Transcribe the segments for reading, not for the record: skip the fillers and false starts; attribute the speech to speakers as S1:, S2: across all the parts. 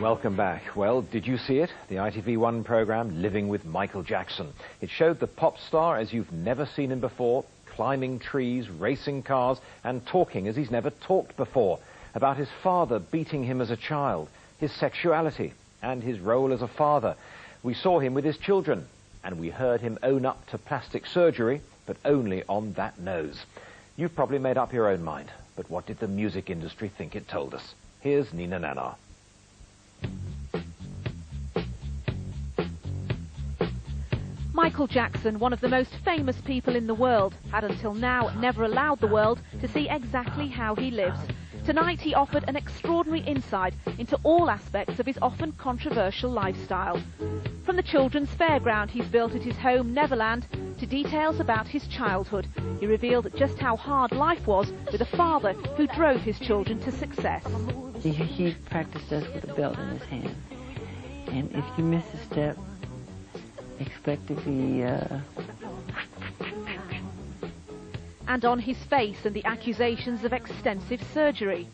S1: Welcome back. Well, did you see it? The ITV1 programme, Living with Michael Jackson. It showed the pop star as you've never seen him before, climbing trees, racing cars, and talking as he's never talked before, about his father beating him as a child, his sexuality, and his role as a father. We saw him with his children, and we heard him own up to plastic surgery, but only on that nose. You've probably made up your own mind, but what did the music industry think it told us? Here's Nina Nanar.
S2: Michael Jackson, one of the most famous people in the world, had until now never allowed the world to see exactly how he lives. Tonight he offered an extraordinary insight into all aspects of his often controversial lifestyle. From the children's fairground he's built at his home Neverland to details about his childhood, he revealed just how hard life was with a father who drove his children to success.
S3: He practiced us with a belt in his hand, and if you miss a step, expect to be...
S2: And on his face and the accusations of extensive surgery.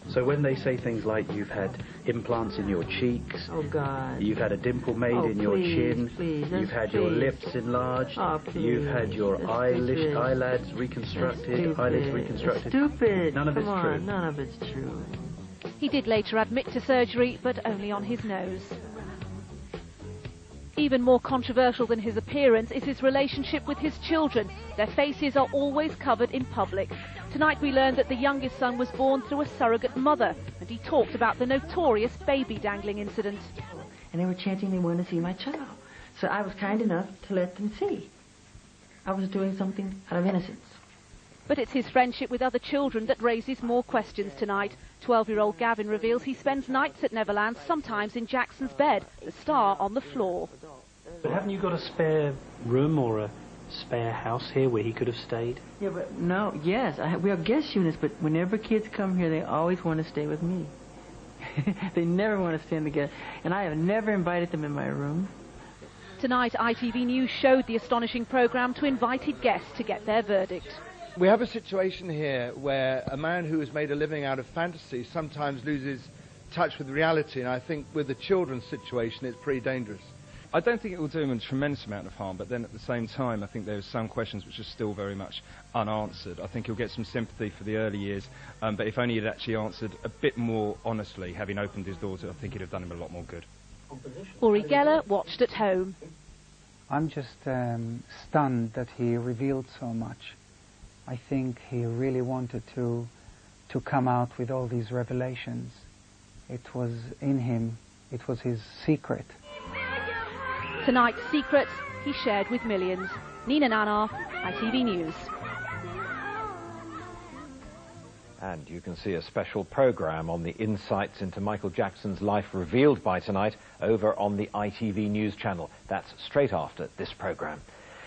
S4: So when they say things like you've had implants in your cheeks,
S3: Oh, God.
S4: you've had a dimple made in your chin, you've had your lips enlarged, you've had your eyelids reconstructed, eyelids reconstructed.
S3: Stupid.
S4: None of it's true.
S3: None of it's true.
S2: He did later admit to surgery, but only on his nose. Even more controversial than his appearance is his relationship with his children. Their faces are always covered in public. Tonight we learned that the youngest son was born through a surrogate mother, and he talked about the notorious baby dangling incident.
S3: And they were chanting they wanted to see my child. So I was kind enough to let them see. I was doing something out of innocence.
S2: But it's his friendship with other children that raises more questions tonight. 12-year-old Gavin reveals he spends nights at Neverland, sometimes in Jackson's bed, the star on the floor.
S5: But haven't you got a spare room or a spare house here where he could have stayed?
S3: Yeah, but no, yes, we are guest units, but whenever kids come here, they always want to stay with me. They never want to stay in the guest, and I have never invited them in my room.
S2: Tonight, ITV News showed the astonishing programme to invited guests to get their verdict.
S6: We have a situation here where a man who has made a living out of fantasy sometimes loses touch with reality, and I think with the children's situation it's pretty dangerous.
S7: I don't think it will do him a tremendous amount of harm, but then at the same time I think there are some questions which are still very much unanswered. I think he'll get some sympathy for the early years, but if only he'd actually answered a bit more honestly, having opened his doors, I think he'd have done him a lot more good.
S2: Uri Geller watched at home.
S8: I'm just stunned that he revealed so much. I think he really wanted to come out with all these revelations. It was in him. It was his secret.
S2: Tonight's secret he shared with millions. Nina Nanar, ITV News.
S1: And you can see a special programme on the insights into Michael Jackson's life revealed by tonight over on the ITV News channel. That's straight after this programme.